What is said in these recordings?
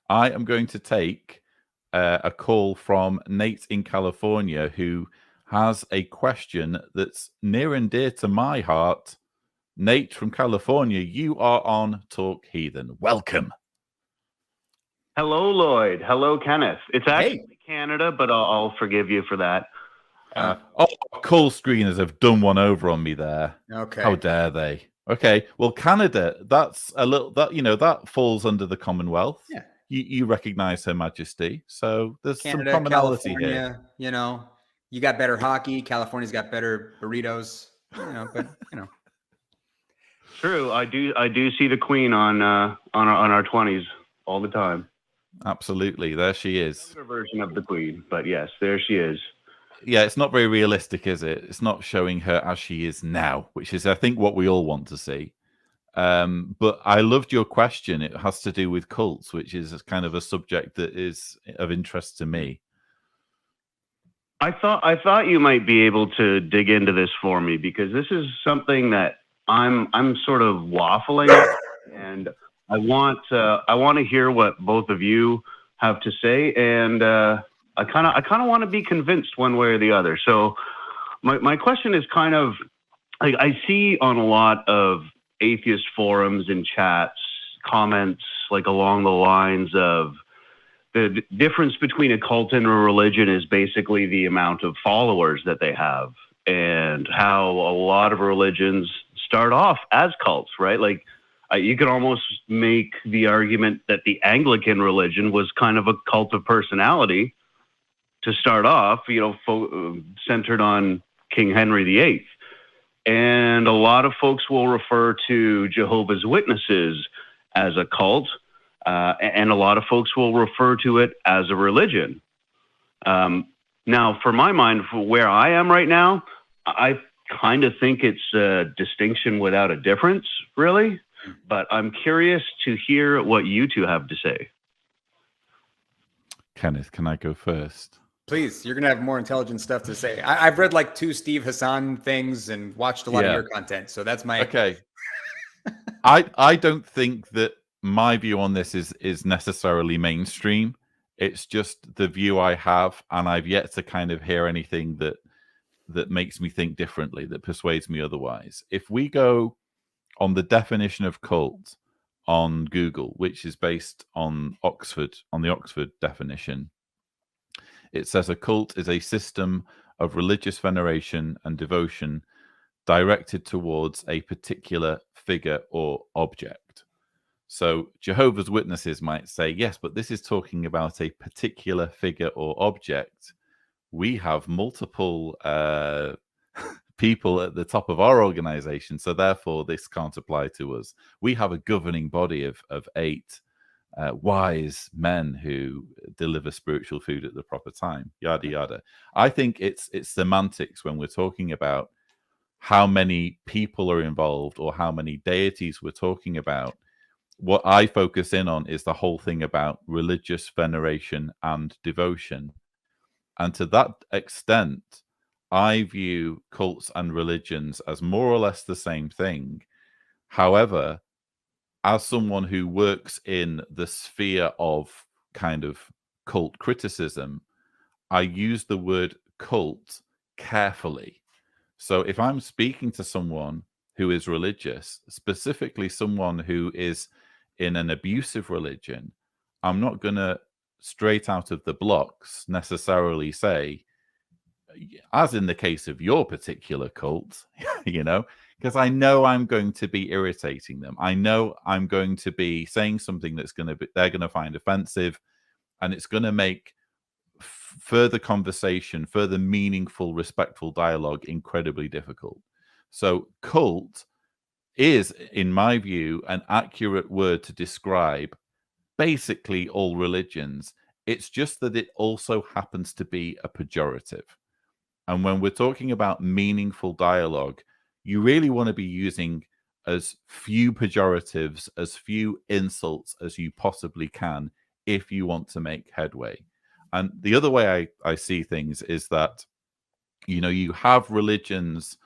I am going to take a call from Nate in California, who has a question that's near and dear to my heart. Nate from California, you are on Talk Heathen. Welcome. Hello, Lloyd. Hello, Kenneth. It's actually Canada, but I'll forgive you for that. Call screeners have done one over on me there. Okay. How dare they? Okay, well, Canada, that's a little, that falls under the Commonwealth. Yeah. You recognize Her Majesty, so there's Canada, some commonality California, here. You got better hockey. California's got better burritos. True. I do see the Queen on our 20s all the time. Absolutely, there she is. Another version of the Queen, but yes, there she is. Yeah, it's not very realistic, is it? It's not showing her as she is now, which is, I think, what we all want to see. But I loved your question. It has to do with cults, which is kind of a subject that is of interest to me. I thought you might be able to dig into this for me, because this is something that I'm sort of waffling at, and I want to hear what both of you have to say, and I kind of want to be convinced one way or the other. So my question is kind of, like, I see on a lot of atheist forums and chats comments like along the lines of the difference between a cult and a religion is basically the amount of followers that they have, and how a lot of religions start off as cults, right? Like, you could almost make the argument that the Anglican religion was kind of a cult of personality to start off, centered on King Henry VIII. And a lot of folks will refer to Jehovah's Witnesses as a cult, and a lot of folks will refer to it as a religion. Now, for my mind, for where I am right now, I kind of think it's a distinction without a difference, really. But I'm curious to hear what you two have to say. Kenneth, can I go first? Please, you're going to have more intelligent stuff to say. I've read like 2 Steve Hassan things and watched a lot of your content. So that's my... Okay. I don't think that my view on this is necessarily mainstream. It's just the view I have, and I've yet to kind of hear anything that makes me think differently, that persuades me otherwise. If we go on the definition of cult on Google, which is based on the Oxford definition, it says a cult is a system of religious veneration and devotion directed towards a particular figure or object. So Jehovah's Witnesses might say, yes, but this is talking about a particular figure or object. We have multiple people at the top of our organization, so therefore this can't apply to us. We have a governing body of 8 wise men who deliver spiritual food at the proper time, yada yada. I think it's semantics when we're talking about how many people are involved or how many deities we're talking about. What I focus in on is the whole thing about religious veneration and devotion. And to that extent, I view cults and religions as more or less the same thing. However, as someone who works in the sphere of kind of cult criticism, I use the word cult carefully. So if I'm speaking to someone who is religious, specifically someone who is in an abusive religion, I'm not going to straight out of the blocks necessarily say, as in the case of your particular cult, because I know I'm going to be irritating them. I know I'm going to be saying something that's they're going to find offensive, and it's going to make further conversation, further meaningful, respectful dialogue incredibly difficult. So cult is, in my view, an accurate word to describe basically all religions. It's just that it also happens to be a pejorative. And when we're talking about meaningful dialogue, you really want to be using as few pejoratives, as few insults as you possibly can if you want to make headway. And the other way I see things is that, you have religions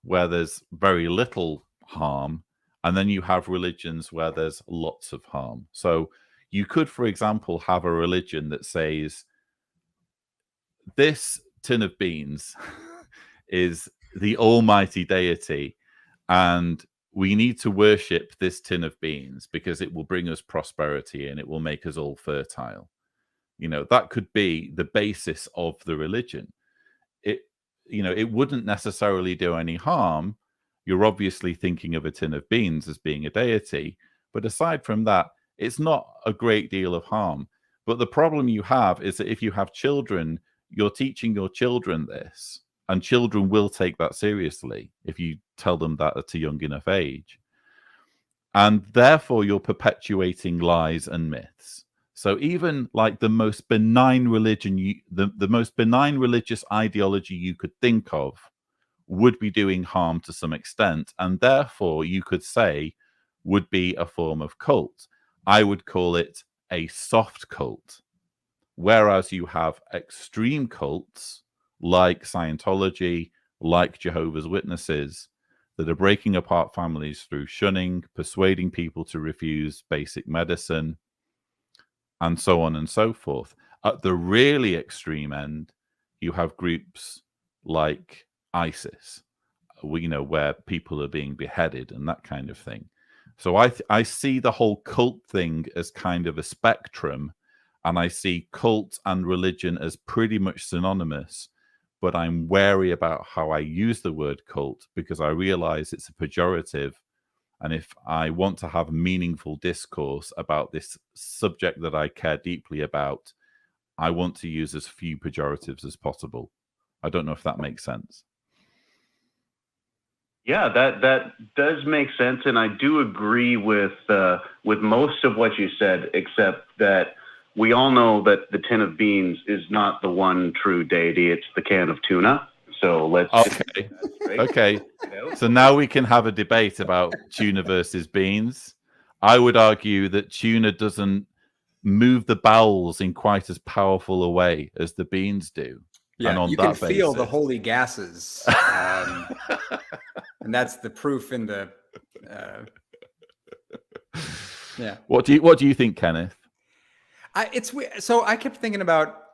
where there's very little harm, and then you have religions where there's lots of harm. So, You could, for example, have a religion that says this tin of beans is the almighty deity, and we need to worship this tin of beans because it will bring us prosperity and it will make us all fertile. That could be the basis of the religion. It wouldn't necessarily do any harm. You're obviously thinking of a tin of beans as being a deity, but aside from that, it's not a great deal of harm. But the problem you have is that if you have children, you're teaching your children this, and children will take that seriously if you tell them that at a young enough age. And therefore, you're perpetuating lies and myths. So even like the most benign religion, the most benign religious ideology you could think of would be doing harm to some extent, and therefore you could say would be a form of cult. I would call it a soft cult. Whereas you have extreme cults like Scientology, like Jehovah's Witnesses, that are breaking apart families through shunning, persuading people to refuse basic medicine, and so on and so forth. At the really extreme end, you have groups like ISIS, where people are being beheaded and that kind of thing. So I see the whole cult thing as kind of a spectrum, and I see cult and religion as pretty much synonymous, but I'm wary about how I use the word cult because I realize it's a pejorative. And if I want to have meaningful discourse about this subject that I care deeply about, I want to use as few pejoratives as possible. I don't know if that makes sense. Yeah, that does make sense, and I do agree with most of what you said, except that we all know that the tin of beans is not the one true deity; it's the can of tuna. So let's okay. So now we can have a debate about tuna versus beans. I would argue that tuna doesn't move the bowels in quite as powerful a way as the beans do. Yeah, and on you that can basis, feel the holy gases, and that's the proof in the. Yeah. What do you think, Kenneth? So I kept thinking about,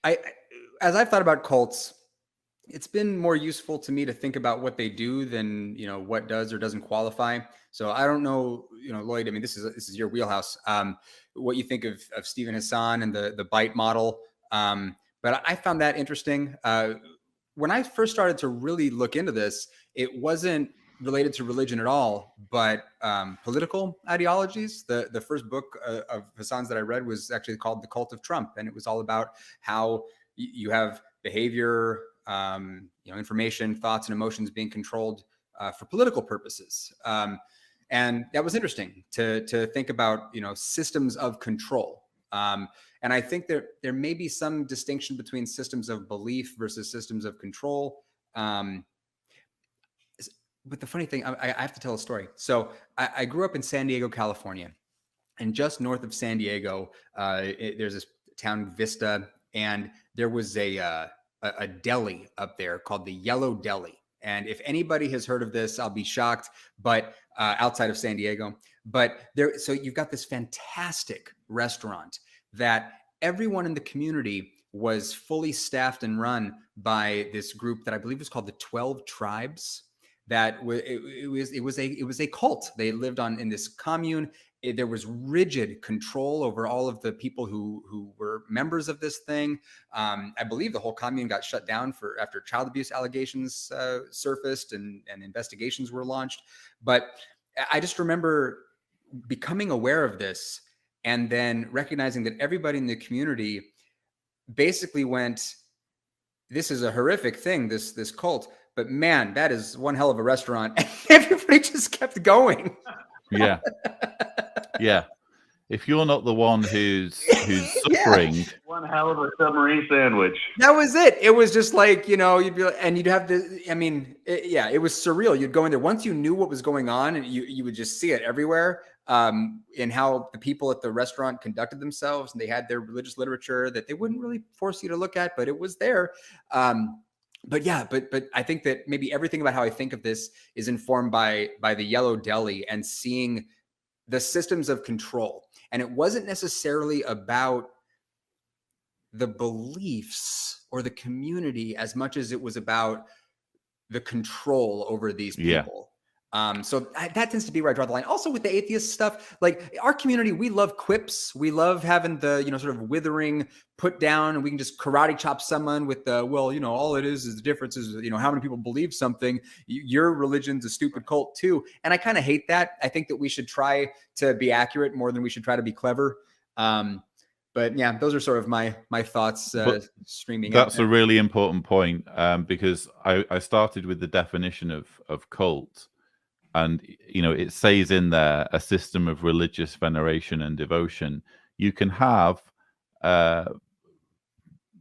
as I've thought about cults, it's been more useful to me to think about what they do than what does or doesn't qualify. So I don't know, Lloyd. I mean, this is your wheelhouse. What you think of Stephen Hassan and the bite model? But I found that interesting. When I first started to really look into this, it wasn't related to religion at all, but political ideologies. The first book of Hassan's that I read was actually called The Cult of Trump, and it was all about how you have behavior, information, thoughts, and emotions being controlled for political purposes. And that was interesting to think about, systems of control. And I think there may be some distinction between systems of belief versus systems of control. But the funny thing, I have to tell a story. So I grew up in San Diego, California, and just north of San Diego, there's this town Vista, and there was a deli up there called the Yellow Deli. And if anybody has heard of this, I'll be shocked, but outside of San Diego. But so you've got this fantastic restaurant that everyone in the community was fully staffed and run by this group that I believe was called the 12 Tribes. That it was a cult. They lived in this commune. There was rigid control over all of the people who were members of this thing. I believe the whole commune got shut down after child abuse allegations surfaced and investigations were launched. But I just remember becoming aware of this and then recognizing that everybody in the community basically went, "This is a horrific thing, this cult. But man, that is one hell of a restaurant." And everybody just kept going. Yeah. Yeah. If you're not the one who's suffering. Yeah. One hell of a submarine sandwich. That was it. It was just like, you'd be like, and you'd have this, it was surreal. You'd go in there. Once you knew what was going on, and you would just see it everywhere, in how the people at the restaurant conducted themselves, and they had their religious literature that they wouldn't really force you to look at, but it was there. But I think that maybe everything about how I think of this is informed by the Yellow Deli and seeing the systems of control. And it wasn't necessarily about the beliefs or the community as much as it was about the control over these people. So that tends to be where I draw the line. Also with the atheist stuff, like our community, we love quips. We love having the, sort of withering put down, and we can just karate chop someone with the, well, all it is the difference is, how many people believe something. Your religion's a stupid cult too. And I kind of hate that. I think that we should try to be accurate more than we should try to be clever. But yeah, those are sort of my thoughts streaming out. That's a really important point, because I started with the definition of cult. And, it says in there a system of religious veneration and devotion. You can have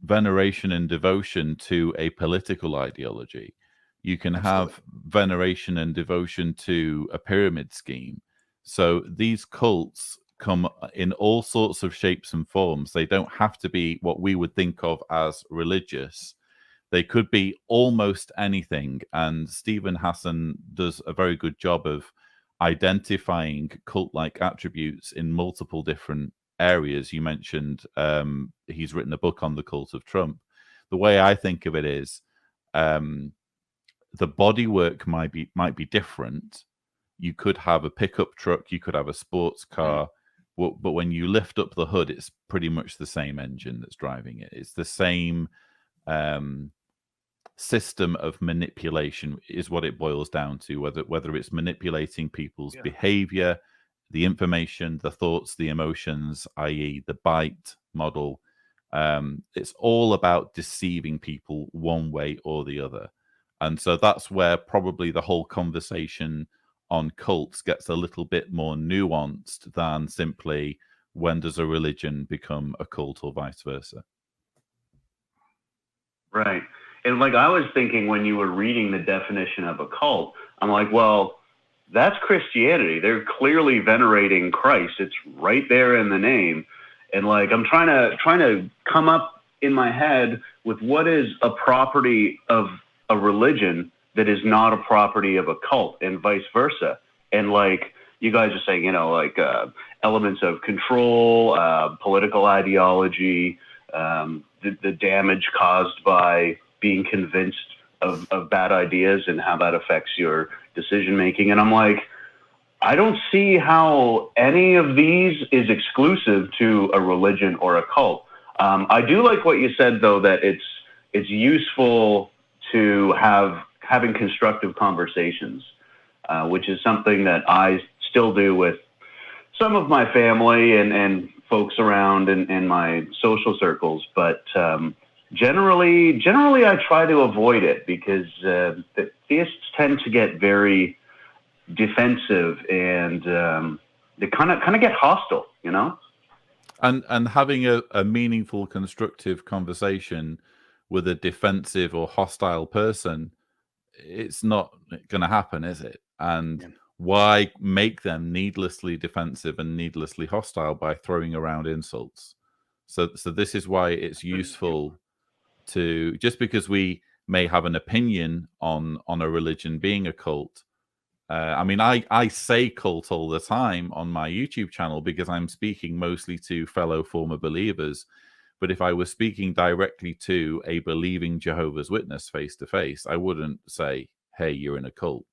veneration and devotion to a political ideology. You can have veneration and devotion to a pyramid scheme. So these cults come in all sorts of shapes and forms. They don't have to be what we would think of as religious. They could be almost anything. And Stephen Hassan does a very good job of identifying cult-like attributes in multiple different areas. You mentioned he's written a book on the cult of Trump. The way I think of it is the bodywork might be different. You could have a pickup truck, you could have a sports car, but when you lift up the hood, it's pretty much the same engine that's driving it. It's the same system of manipulation is what it boils down to, whether it's manipulating people's behavior, the information, the thoughts, the emotions, i.e. the bite model. It's all about deceiving people one way or the other. And so that's where probably the whole conversation on cults gets a little bit more nuanced than simply when does a religion become a cult or vice versa. Right. And like I was thinking when you were reading the definition of a cult, I'm like, well, that's Christianity. They're clearly venerating Christ. It's right there in the name. And like I'm trying to come up in my head with what is a property of a religion that is not a property of a cult, and vice versa. And like you guys are saying, elements of control, political ideology, the damage caused by being convinced of bad ideas and how that affects your decision making. And I'm like, I don't see how any of these is exclusive to a religion or a cult. I do like what you said, though, that it's useful to having constructive conversations, which is something that I still do with some of my family and folks around in my social circles. But generally, I try to avoid it because the theists tend to get very defensive and they kind of get hostile, And having a meaningful, constructive conversation with a defensive or hostile person, it's not going to happen, is it? And why make them needlessly defensive and needlessly hostile by throwing around insults? So this is why it's useful to, just because we may have an opinion on a religion being a cult. I say cult all the time on my YouTube channel because I'm speaking mostly to fellow former believers. But if I was speaking directly to a believing Jehovah's Witness face to face, I wouldn't say, hey, you're in a cult,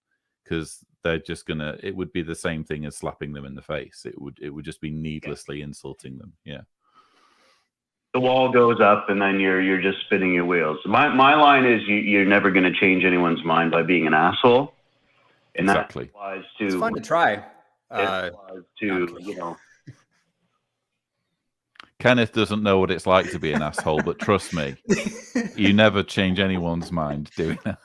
because they're just it would be the same thing as slapping them in the face. It would just be needlessly insulting them. Yeah. The wall goes up and then you're just spinning your wheels. My line is you're never going to change anyone's mind by being an asshole. And exactly. That applies to. It's fun to try. It applies to, Kenneth doesn't know what it's like to be an asshole, but trust me, you never change anyone's mind doing that.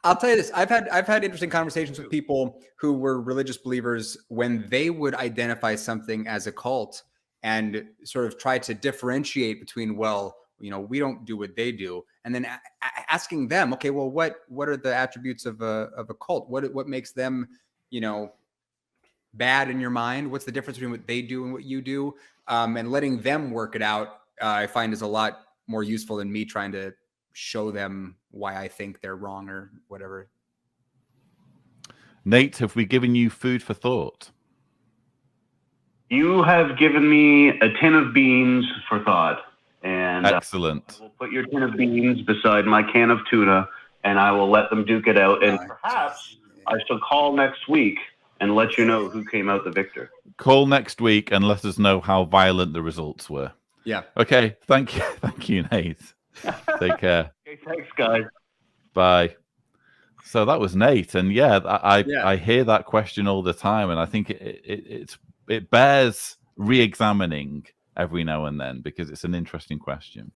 I'll tell you this. I've had interesting conversations with people who were religious believers when they would identify something as a cult and sort of try to differentiate between, we don't do what they do. And then asking them, okay, well, what are the attributes of a cult? What makes them, bad in your mind? What's the difference between what they do and what you do? And letting them work it out, I find is a lot more useful than me trying to show them why I think they're wrong or whatever. Nate, have we given you food for thought? You have given me a tin of beans for thought, and Excellent. I will put your tin of beans beside my can of tuna, and I will let them duke it out. And perhaps I shall call next week and let you know who came out the victor. Call next week and let us know how violent the results were. Yeah. Okay. Thank you, Nate. Take care. Okay, thanks, guys. Bye. So that was Nate, and I hear that question all the time, and I think it bears re-examining every now and then because it's an interesting question.